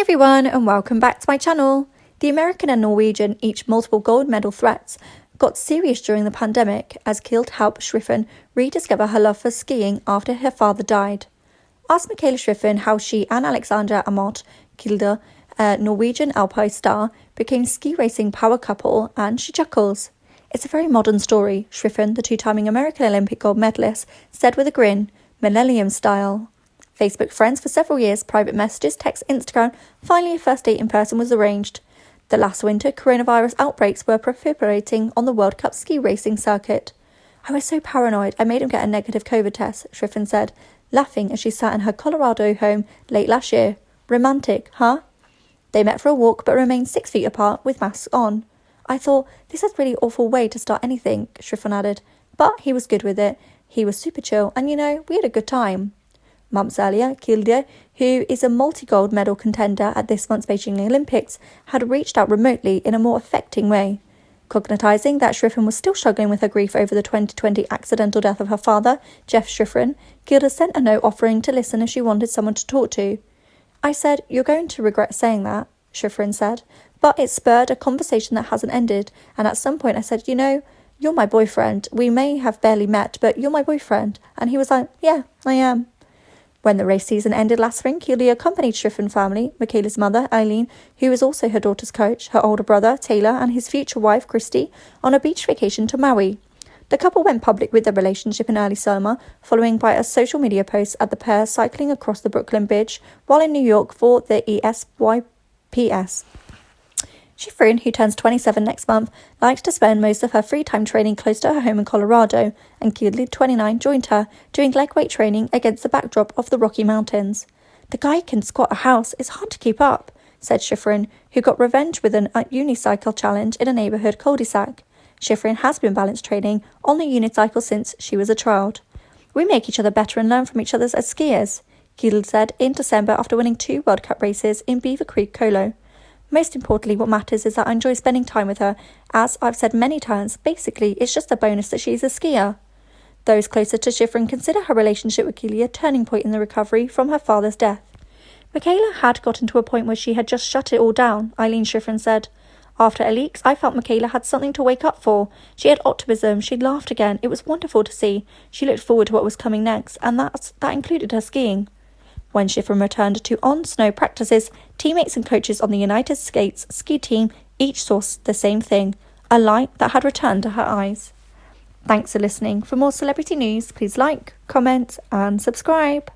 everyone and welcome back to my channel. The American and Norwegian, each multiple gold medal threats, got serious during the pandemic as Kilde helped Shiffrin rediscover her love for skiing after her father died. Ask Mikaela Shiffrin how she and Aleksander Aamodt Kilde, a Norwegian Alpine star, became ski racing power couple, and she chuckles. It's a very modern story, Shiffrin, the two-timing American Olympic gold medalist, said with a grin, Millennium style. Facebook friends for several years, private messages, text, Instagram, finally a first date in person was arranged. The last winter, coronavirus outbreaks were proliferating on the World Cup ski racing circuit. I was so paranoid, I made him get a negative COVID test, Shiffrin said, laughing as she sat in her Colorado home late last year. Romantic, huh? They met for a walk but remained 6 feet apart with masks on. I thought, this is a really awful way to start anything, Shiffrin added. But he was good with it. He was super chill and, we had a good time. Months earlier, Kilde, who is a multi-gold medal contender at this month's Beijing Olympics, had reached out remotely in a more affecting way. Cognizing that Shiffrin was still struggling with her grief over the 2020 accidental death of her father, Jeff Shiffrin, Kilde sent a note offering to listen if she wanted someone to talk to. I said, "You're going to regret saying that," Shiffrin said, but it spurred a conversation that hasn't ended, and at some point I said, "You're my boyfriend. We may have barely met, but you're my boyfriend." And he was like, "Yeah, I am." When the race season ended last spring, Kilde accompanied Shiffrin family, Mikaela's mother, Eileen, who is also her daughter's coach, her older brother, Taylor, and his future wife, Christy, on a beach vacation to Maui. The couple went public with their relationship in early summer, following by a social media post at the pair cycling across the Brooklyn Bridge while in New York for the ESYPS. Shiffrin, who turns 27 next month, likes to spend most of her free time training close to her home in Colorado, and Kilde, 29, joined her, doing legweight training against the backdrop of the Rocky Mountains. "The guy can squat a house, it's hard to keep up," said Shiffrin, who got revenge with an unicycle challenge in a neighborhood cul-de-sac. Shiffrin has been balance training on the unicycle since she was a child. "We make each other better and learn from each other as skiers," Kilde said in December after winning 2 World Cup races in Beaver Creek Colo. "Most importantly, what matters is that I enjoy spending time with her. As I've said many times, basically, it's just a bonus that she's a skier." Those closer to Shiffrin consider her relationship with Kilde a turning point in the recovery from her father's death. "Mikaela had gotten to a point where she had just shut it all down," Eileen Shiffrin said. "After Aleks, I felt Mikaela had something to wake up for. She had optimism, she laughed again. It was wonderful to see. She looked forward to what was coming next, and that included her skiing." When Shiffrin returned to on-snow practices, teammates and coaches on the United States ski team each saw the same thing, a light that had returned to her eyes. Thanks for listening. For more celebrity news, please like, comment and subscribe.